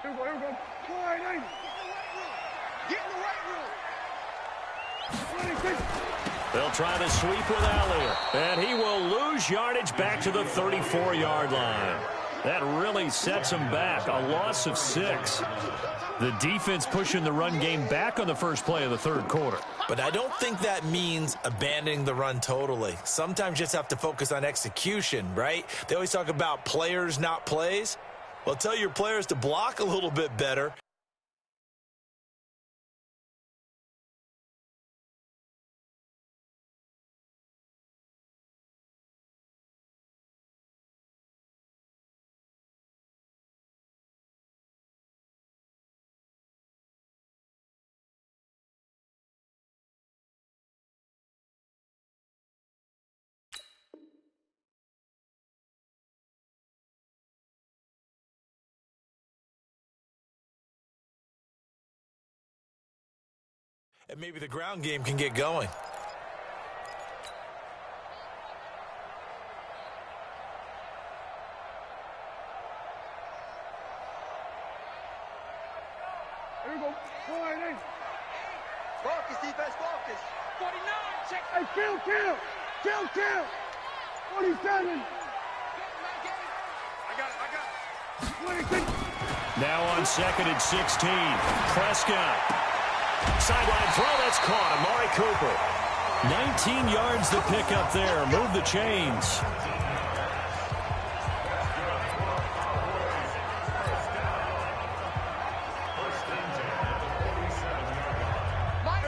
Here we go, here we go. Wide 80. Get in the right room. 26. They'll try to sweep with Elliott, and he will lose yardage back to the 34-yard line. That really sets him back, a loss of 6. The defense pushing the run game back on the first play of the third quarter. But I don't think that means abandoning the run totally. Sometimes you just have to focus on execution, right? They always talk about players, not plays. Well, tell your players to block a little bit better. And maybe the ground game can get going. Here we go. Wide 80. Focus, defense, focus. 49, check. Hey, kill. 47. I got it. 26. Now on 2nd and 16. Prescott. Sideline throw, that's caught. Amari Cooper. 19 yards to pick up there. Move the chains.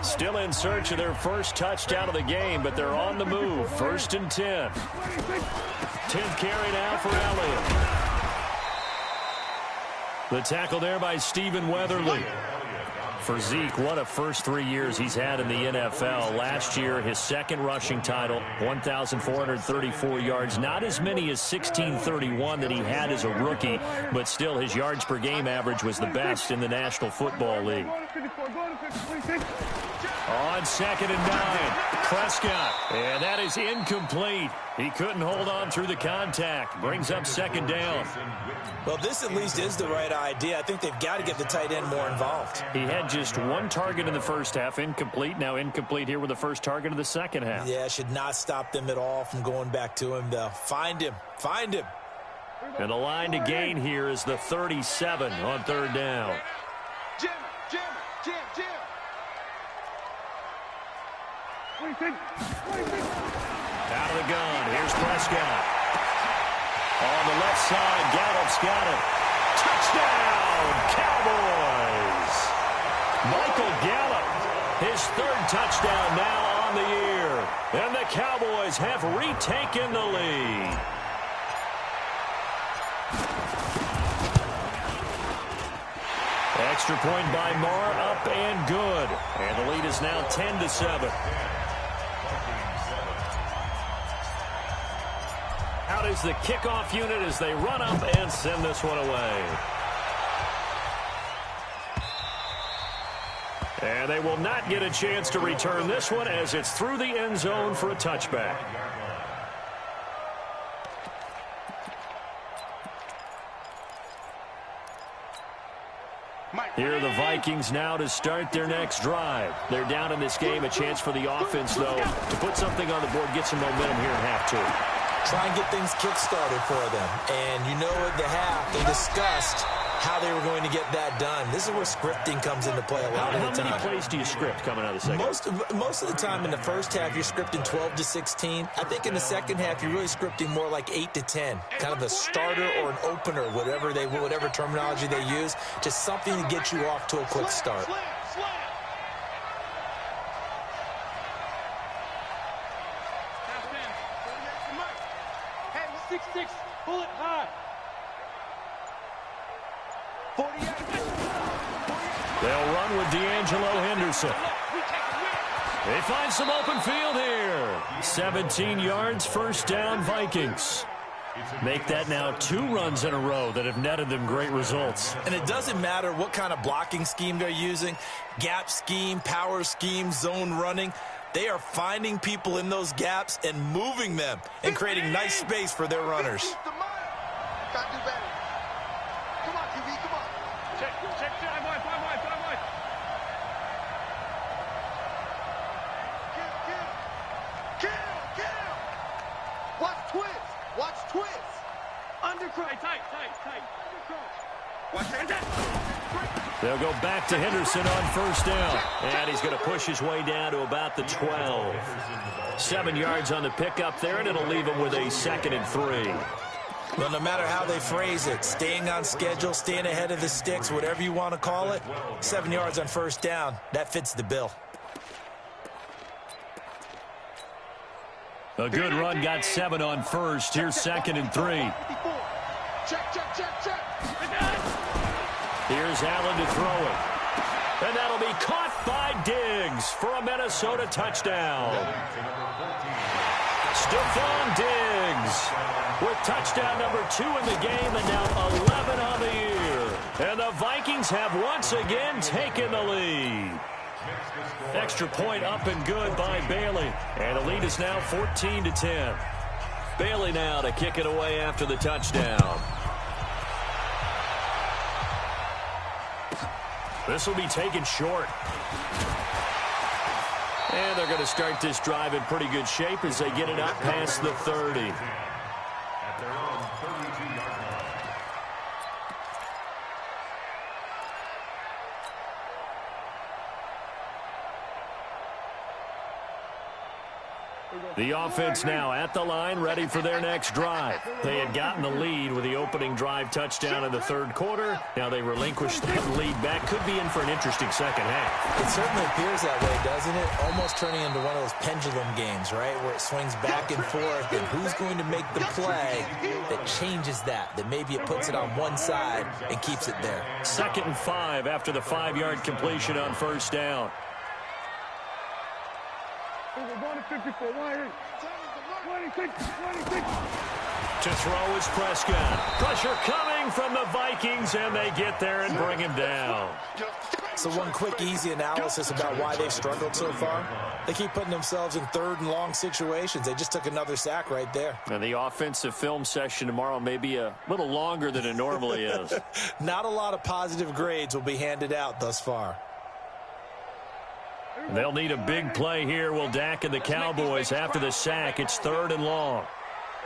Still in search of their first touchdown of the game, but they're on the move. 1st and 10. 10th carry now for Elliott. The tackle there by Stephen Weatherly. For Zeke, what a first 3 years he's had in the NFL. Last year, his second rushing title, 1,434 yards. Not as many as 1,631 that he had as a rookie, but still his yards per game average was the best in the National Football League. On 2nd and 9, Prescott. And that is incomplete. He couldn't hold on through the contact. Brings up 2nd down. Well, this at least is the right idea. I think they've got to get the tight end more involved. He had just one target in the first half, incomplete. Now incomplete here with the first target of the second half. Yeah, should not stop them at all from going back to him, though. Find him. And the line to gain here is the 37 on 3rd down. Jim. 26. Out of the gun. Here's Prescott. On the left side, Gallup's got it. Touchdown, Cowboys! Michael Gallup, his 3rd touchdown now on the year. And the Cowboys have retaken the lead. Extra point by Marr, up and good. And the lead is now 10-7. Out is the kickoff unit as they run up and send this one away. And they will not get a chance to return this one as it's through the end zone for a touchback. Here are the Vikings now to start their next drive. They're down in this game. A chance for the offense, though, to put something on the board, get some momentum here in half 2. Try and get things kick-started for them. And you know at the half, they discussed how they were going to get that done. This is where scripting comes into play a lot of the time. How many plays do you script coming out of the second? Most of the time in the first half, you're scripting 12 to 16. I think in the second half, you're really scripting more like 8 to 10. Kind of a starter or an opener, whatever terminology they use. Just something to get you off to a quick start. Pull it high. 48. They'll run with D'Angelo Henderson. They find some open field here. 17 yards, 1st down, Vikings. Make that now 2 runs in a row that have netted them great results. And it doesn't matter what kind of blocking scheme they're using, gap scheme, power scheme, zone running. They are finding people in those gaps and moving them and creating nice space for their runners. Gotta do better. Come on, QB, come on. Watch twist. Watch twist. Undercross. Tight. Watch that. They'll go back to Henderson on first down. And he's going to push his way down to about the 12. 7 yards on the pickup there, and it'll leave him with a 2nd and 3. Well, no matter how they phrase it, staying on schedule, staying ahead of the sticks, whatever you want to call it, 7 yards on first down, that fits the bill. A good run got 7 on first. Here's 2nd and 3. Check. Here's Allen to throw it. And that'll be caught by Diggs for a Minnesota touchdown. Stephon Diggs with touchdown number 2 in the game and now 11 on the year. And the Vikings have once again taken the lead. Extra point up and good by Bailey. And the lead is now 14-10. Bailey now to kick it away after the touchdown. This will be taken short. And they're going to start this drive in pretty good shape as they get it up past the 30. At their own 32-yard line. The offense now at the line, ready for their next drive. They had gotten the lead with the opening drive touchdown in the third quarter. Now they relinquished that lead back. Could be in for an interesting second half. It certainly appears that way, doesn't it? Almost turning into one of those pendulum games, right, where it swings back and forth, and who's going to make the play that changes that maybe it puts it on one side and keeps it there. 2nd and 5 after the 5-yard completion on first down. We're going to 54. 26. To throw is Prescott. Pressure coming from the Vikings, and they get there and bring him down. So one quick, easy analysis about why they've struggled so far. They keep putting themselves in third and long situations. They just took another sack right there. And the offensive film session tomorrow may be a little longer than it normally is. Not a lot of positive grades will be handed out thus far. They'll need a big play here, will Dak and the Cowboys after the sack. It's 3rd and long.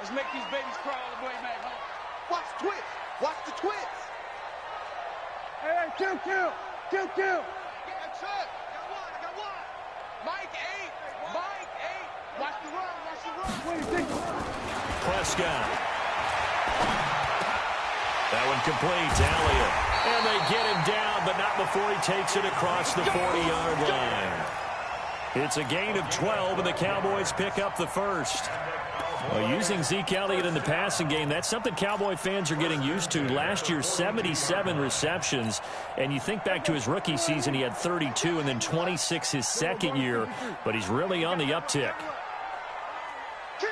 Let's make these babies crawl all the way back home. Watch twist. Watch the twist. Hey, kill. Get a check. I got one. Mike 8. Watch the run. 26. Prescott. That one complete to Elliott. And they get him down, but not before he takes it across the 40-yard line. It's a gain of 12, and the Cowboys pick up the first. Well, using Zeke Elliott in the passing game, that's something Cowboy fans are getting used to. Last year, 77 receptions. And you think back to his rookie season, he had 32 and then 26 his second year. But he's really on the uptick. Kill.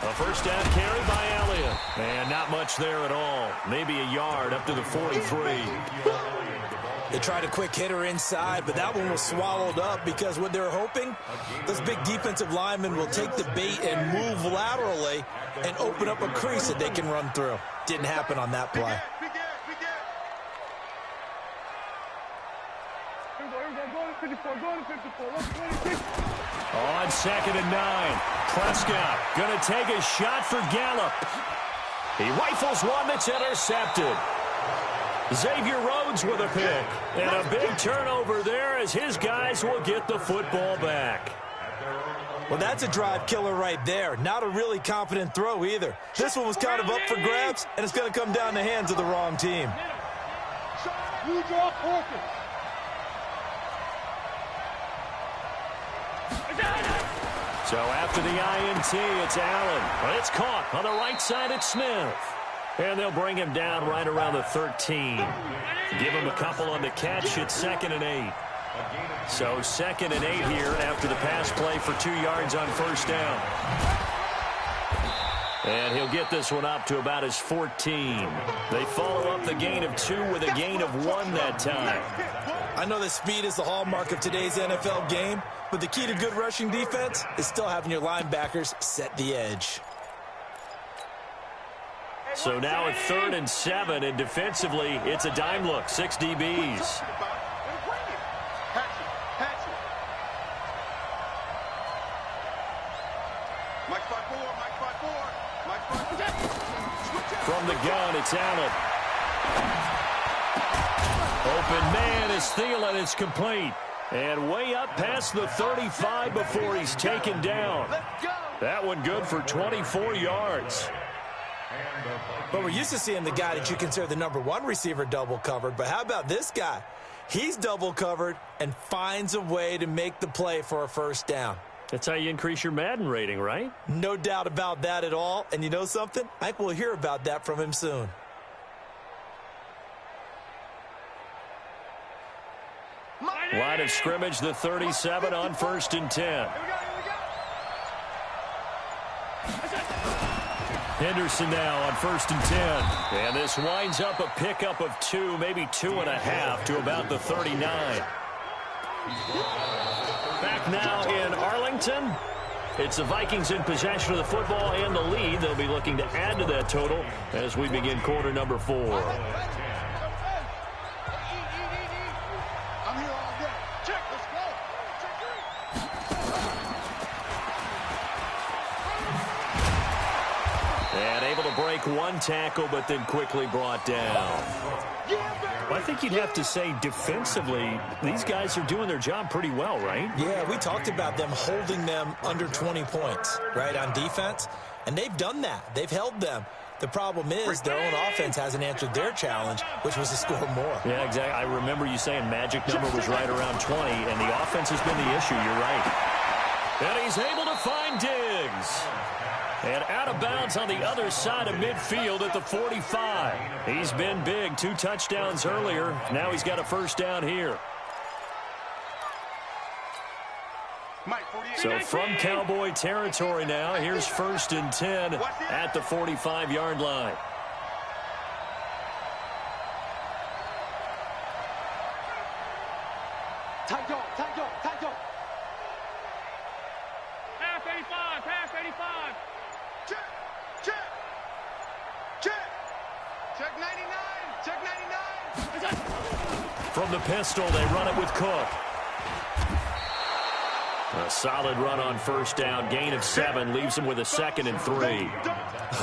A first down carry by Elliott. And not much there at all. Maybe a yard up to the 43. They tried a quick hitter inside, but that one was swallowed up because what they're hoping, those big defensive linemen will take the bait and move laterally and open up a crease that they can run through. Didn't happen on that play. On 2nd and 9, Prescott going to take a shot for Gallup. He rifles one that's intercepted. Xavier Rhodes with a pick. And a big turnover there as his guys will get the football back. Well, that's a drive killer right there. Not a really confident throw either. This one was kind of up for grabs, and it's going to come down the hands of the wrong team. So after the INT, it's Allen. It's caught on the right side at Smith. And they'll bring him down right around the 13. Give him a couple on the catch. It's 2nd and 8. So 2nd and 8 here after the pass play for 2 yards on first down. And he'll get this one up to about his 14. They follow up the gain of 2 with a gain of 1 that time. I know that speed is the hallmark of today's NFL game, but the key to good rushing defense is still having your linebackers set the edge. So now it's 3rd and 7, and defensively, it's a dime look. 6 DBs. From the gun, it's Allen. Open man is Thielen. It's complete. And way up past the 35 before he's taken down. That one good for 24 yards. But we're used to seeing the guy that you consider the #1 receiver double covered. But how about this guy? He's double covered and finds a way to make the play for a first down. That's how you increase your Madden rating, right? No doubt about that at all. And you know something? I think we'll hear about that from him soon. Line of scrimmage, the 37 on 1st and 10. Henderson now on 1st and 10. And this winds up a pickup of 2, maybe 2.5 to about the 39. Back now in Arlington. It's the Vikings in possession of the football and the lead. They'll be looking to add to that total as we begin quarter number 4. And able to break one tackle, but then quickly brought down. Well, I think you'd have to say defensively, these guys are doing their job pretty well, right? Yeah, we talked about them holding them under 20 points, right, on defense. And they've done that. They've held them. The problem is their own offense hasn't answered their challenge, which was to score more. Yeah, exactly. I remember you saying magic number was right around 20, and the offense has been the issue. You're right. And he's able to find Diggs. And out of bounds on the other side of midfield at the 45. He's been big. 2 touchdowns earlier. Now he's got a first down here. So from Cowboy territory now, here's 1st and 10 at the 45-yard line. Tight dog. Pass 85. Check 99. From the pistol, they run it with Cook. A solid run on first down. Gain of 7 leaves him with a 2nd and 3.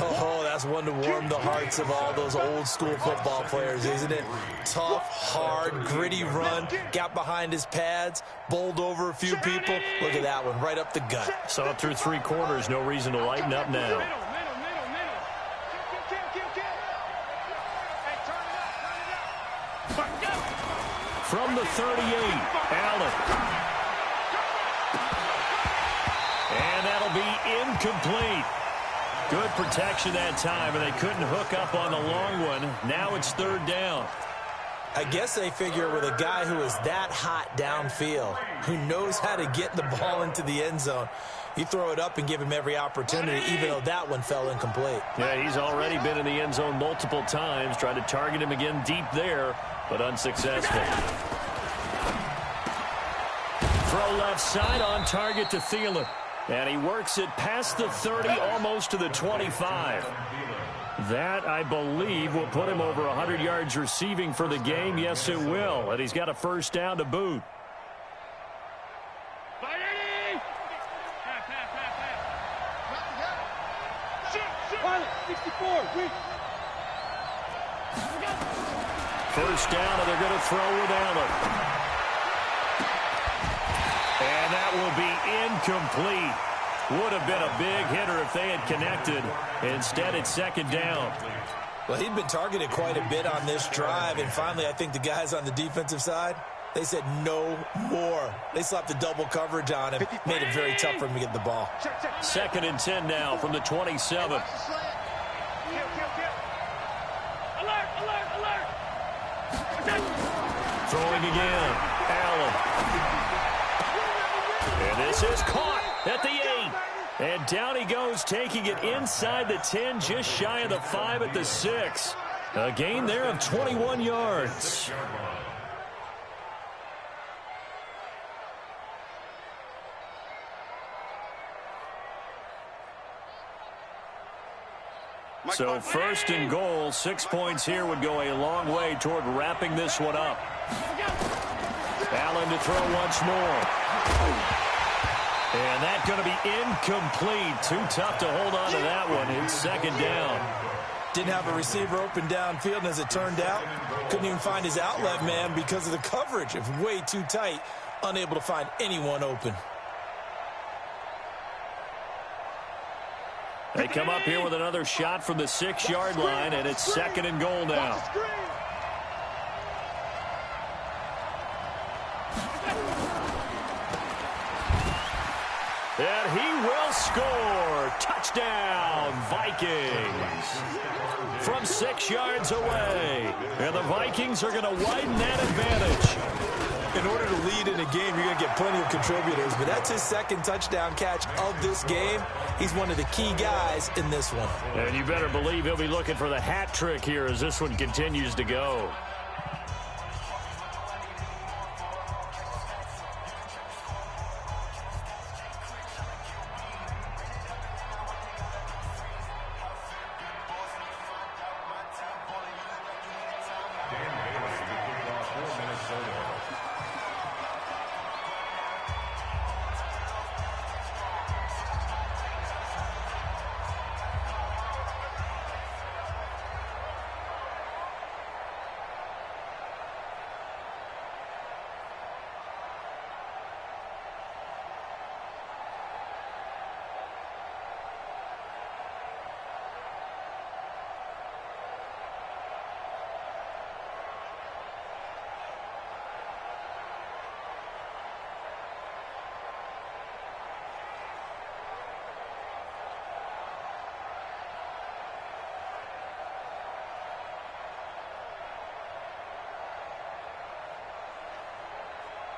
Oh, that's one to warm the hearts of all those old school football players, isn't it? Tough, hard, gritty run. Got behind his pads, bowled over a few people. Look at that one, right up the gut. Saw it through 3 quarters. No reason to lighten up now. From the 38, Allen. And that'll be incomplete. Good protection that time, and they couldn't hook up on the long one. Now it's 3rd down. I guess they figure with a guy who is that hot downfield, who knows how to get the ball into the end zone, you throw it up and give him every opportunity, even though that one fell incomplete. Yeah, he's already been in the end zone multiple times. Tried to target him again deep there, but unsuccessful. Throw left side on target to Thielen. And he works it past the 30, almost to the 25. That, I believe, will put him over 100 yards receiving for the game. Yes, it will. And he's got a first down to boot. First down, and they're going to throw with Allen. And that will be incomplete. Would have been a big hitter if they had connected. Instead, it's 2nd down. Well, he'd been targeted quite a bit on this drive, and finally I think the guys on the defensive side, they said no more. They slapped the double coverage on him, made it very tough for him to get the ball. 2nd and 10 now from the 27. Throwing again. Allen. And this is caught at the 8. And down he goes, taking it inside the 10, just shy of the 5 at the 6. A gain there of 21 yards. So first and goal, 6 points here would go a long way toward wrapping this one up. Allen to throw once more. And that's going to be incomplete. Too tough to hold on to that one. It's second down. Didn't have a receiver open downfield, and as it turned out, couldn't even find his outlet man because of the coverage. It was way too tight, unable to find anyone open. They come up here with another shot from the 6-yard line, and it's second and goal now. And he will score. Touchdown, Vikings. From 6 yards away. And the Vikings are going to widen that advantage. In order to lead in a game, you're going to get plenty of contributors, but that's his second touchdown catch of this game. He's one of the key guys in this one. And you better believe he'll be looking for the hat trick here as this one continues to go.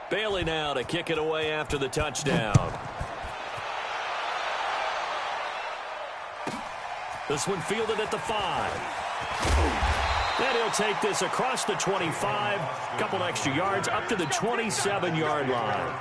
Bailey now to kick it away after the touchdown. This one fielded at the 5. Then he'll take this across the 25. Couple extra yards up to the 27-yard line.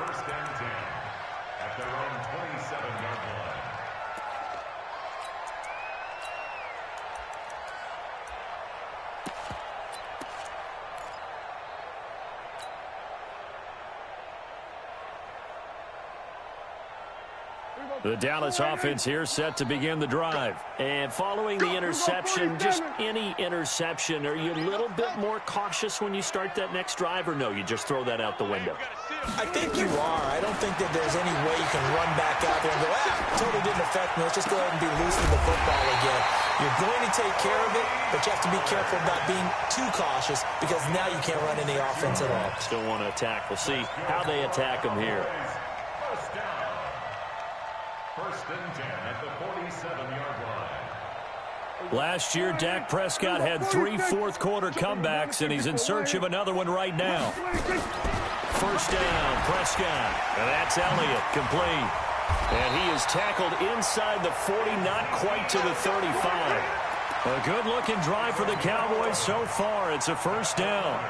The Dallas offense here set to begin the drive. And following the interception, just any interception, are you a little bit more cautious when you start that next drive, or no, you just throw that out the window? I think you are. I don't think that there's any way you can run back out there and go, totally didn't affect me. Let's just go ahead and be loose with the football again. You're going to take care of it, but you have to be careful about being too cautious because now you can't run any offense at all. Still want to attack. We'll see how they attack them here. First and 10 at the 47-yard line. Last year, Dak Prescott had 3 fourth-quarter comebacks, and he's in search of another one right now. First down, Prescott. And that's Elliott, complete. And he is tackled inside the 40, not quite to the 35. A good-looking drive for the Cowboys so far. It's a first down.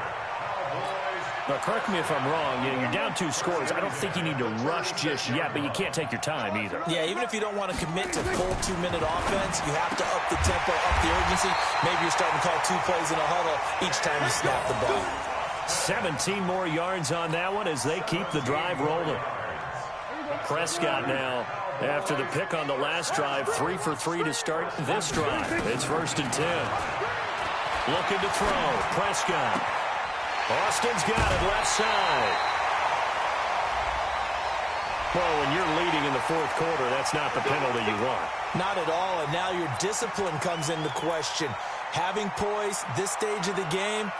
Now, correct me if I'm wrong. You're down 2 scores. I don't think you need to rush just yet, but you can't take your time either. Yeah, even if you don't want to commit to full 2-minute offense, you have to up the tempo, up the urgency. Maybe you're starting to call 2 plays in a huddle each time you snap the ball. 17 more yards on that one as they keep the drive rolling. Prescott now, after the pick on the last drive, 3 for 3 to start this drive. It's first and 10. Looking to throw. Prescott. Austin's got it left side. Well, when you're leading in the fourth quarter, that's not the penalty you want. Not at all, and now your discipline comes into question. Having poise this stage of the game,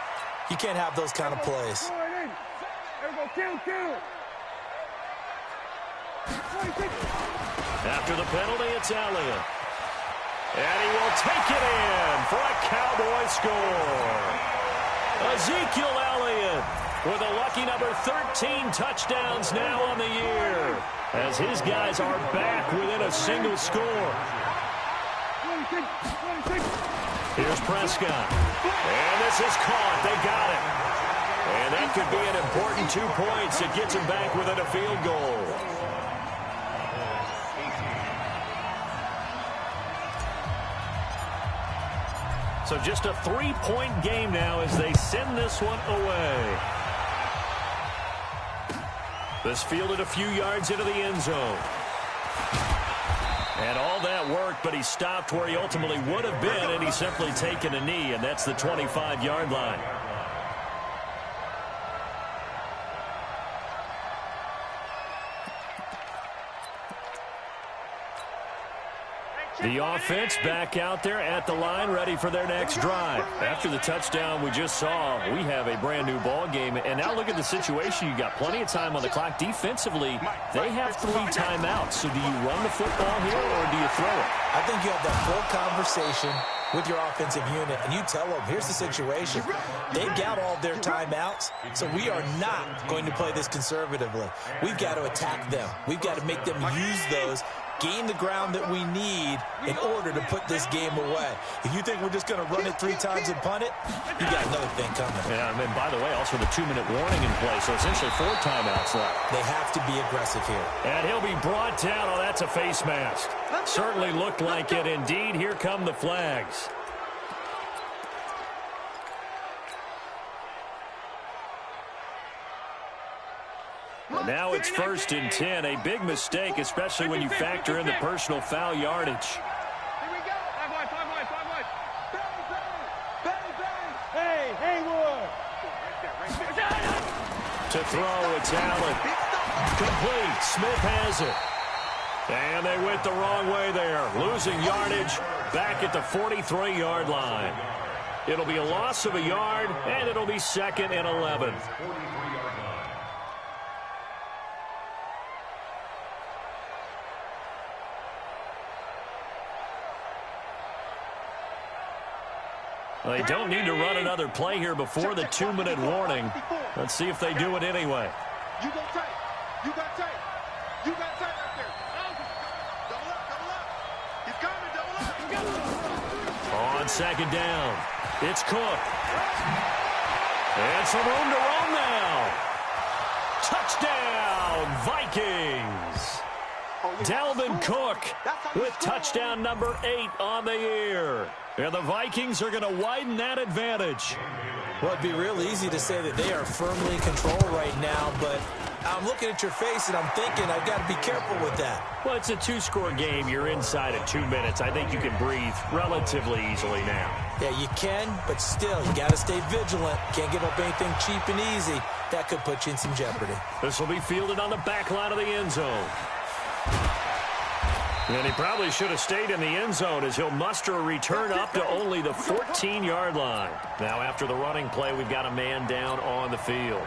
you can't have those kind of plays. After the penalty, it's Elliott. And he will take it in for a Cowboy score. Ezekiel Elliott with a lucky number 13 touchdowns now on the year as his guys are back within a single score. Here's Prescott. And this is caught. They got it. And that could be an important 2 points. It gets him back within a field goal. So just a 3-point game now as they send this one away. This fielded a few yards into the end zone. And all that worked, but he stopped where he ultimately would have been, and he's simply taken a knee, and that's the 25-yard line. The offense back out there at the line, ready for their next drive. After the touchdown we just saw, we have a brand-new ball game. And now look at the situation. You got plenty of time on the clock. Defensively, they have 3 timeouts. So do you run the football here, or do you throw it? I think you have that full conversation with your offensive unit, and you tell them, here's the situation. They've got all their timeouts, so we are not going to play this conservatively. We've got to attack them. We've got to make them use those, gain the ground that we need in order to put this game away. If you think we're just going to run it 3 times and punt it, you got another thing coming. Yeah, and by the way, also the 2-minute warning in play, so essentially 4 timeouts left. They have to be aggressive here. And he'll be brought down. Oh, that's a face mask. Certainly looked like it. Indeed, here come the flags. And now it's 1st and 10. A big mistake, especially when you factor in the personal foul yardage. Here we go. 5 wide, 5 wide, 5 wide. Bang, bang. Hey, Haywood. To throw, it's Allen. Complete. Smith has it. And they went the wrong way there. Losing yardage back at the 43-yard line. It'll be a loss of a yard, and it'll be 2nd and 11. They don't need to run another play here before the 2-minute warning. Let's see if they do it anyway. You go tight. You got tight. You got tight right there. Double up, double up. He's coming, double up. On 2nd down, it's Cook. And some room to run now. Touchdown, Vikings. Dalvin Cook with touchdown number 8 on the year. And the Vikings are going to widen that advantage. Well, it'd be real easy to say that they are firmly in control right now, but I'm looking at your face and I'm thinking I've got to be careful with that. Well, it's a 2-score game. You're inside at 2 minutes. I think you can breathe relatively easily now. Yeah, you can, but still, you got to stay vigilant. Can't give up anything cheap and easy. That could put you in some jeopardy. This will be fielded on the back line of the end zone. And he probably should have stayed in the end zone as he'll muster a return up to only the 14-yard line. Now, after the running play, we've got a man down on the field.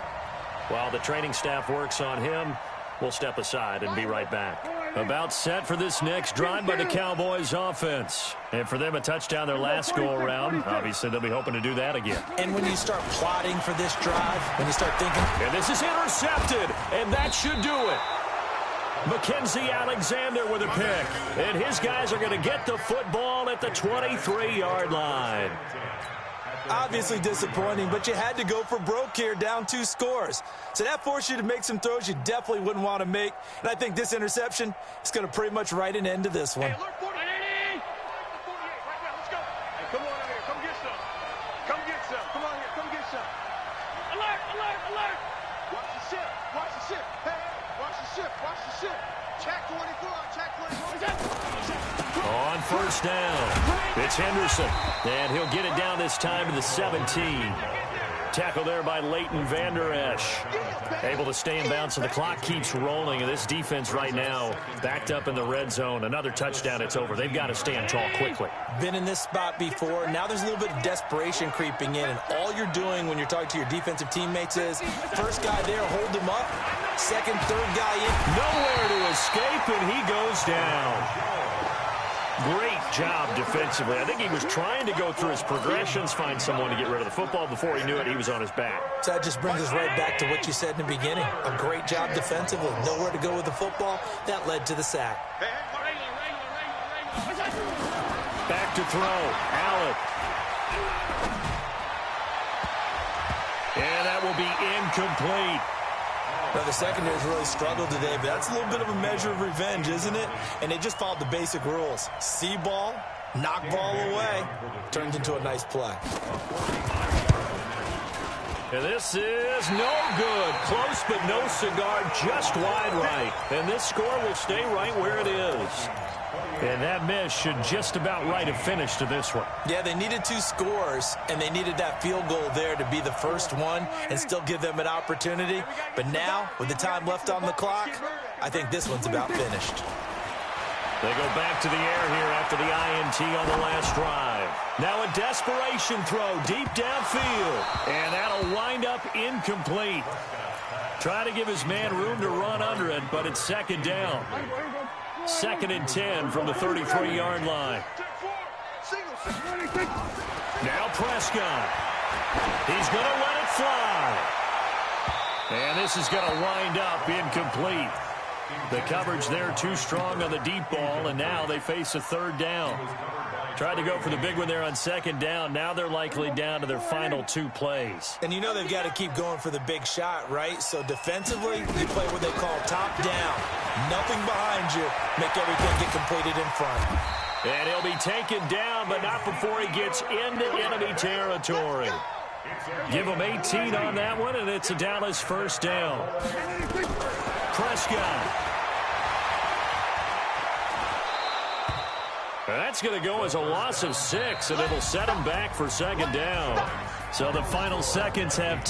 While the training staff works on him, we'll step aside and be right back. About set for this next drive by the Cowboys offense. And for them, a touchdown their last go-around. Obviously, they'll be hoping to do that again. And when you start plotting for this drive, when you start thinking... And this is intercepted, and that should do it. Mackenzie Alexander with a pick. And his guys are going to get the football at the 23-yard line. Obviously disappointing, but you had to go for broke here, down 2 scores. So that forced you to make some throws you definitely wouldn't want to make. And I think this interception is going to pretty much write an end to this one. Hey, alert 48. 48 right now. Let's go. Hey, come on out here. Come get some. Come get some. Come on here. Come get some. Alert, alert, alert. Watch the ship. Watch the ship. Hey, watch the ship. Watch the ship. Check 24. Check 24. On 1st down, it's Henderson. And he'll get it down this time to the 17. Tackle there by Leighton Vander Esch. Able to stay in bounds, so the clock keeps rolling. And this defense right now backed up in the red zone. Another touchdown, it's over. They've got to stand tall quickly. Been in this spot before. Now there's a little bit of desperation creeping in. And all you're doing when you're talking to your defensive teammates is, first guy there, hold him up. Second, third guy in. Nowhere to escape, and he goes down. Great job defensively. I think he was trying to go through his progressions, find someone to get rid of the football. Before he knew it, he was on his back. So that just brings us right back to what you said in the beginning. A great job defensively. Nowhere to go with the football. That led to the sack. Back to throw. Allen. And that will be incomplete. Now, the secondary's really struggled today, but that's a little bit of a measure of revenge, isn't it? And they just followed the basic rules. See ball, Knock ball away. Turns into a nice play. And this is no good. Close, but no cigar. Just wide right. And this score will stay right where it is. And that miss should just about write a finish to this one. Yeah, they needed 2 scores, and they needed that field goal there to be the first one and still give them an opportunity. But now, with the time left on the clock, I think this one's about finished. They go back to the air here after the INT on the last drive. Now a desperation throw deep downfield. And that'll wind up incomplete. Try to give his man room to run under it, but it's second down. 2nd and 10 from the 33-yard line. Now Prescott. He's going to let it fly. And this is going to wind up incomplete. The coverage there too strong on the deep ball, and now they face a 3rd down. Tried to go for the big one there on 2nd down. Now they're likely down to their final 2 plays. And you know they've got to keep going for the big shot, right? So defensively, you play what they call top down. Nothing behind you. Make everything get completed in front. And he'll be taken down, but not before he gets into enemy territory. Give him 18 on that one, and it's a Dallas 1st down. Prescott. That's going to go as a loss of 6, and it'll set him back for 2nd down. So the final seconds have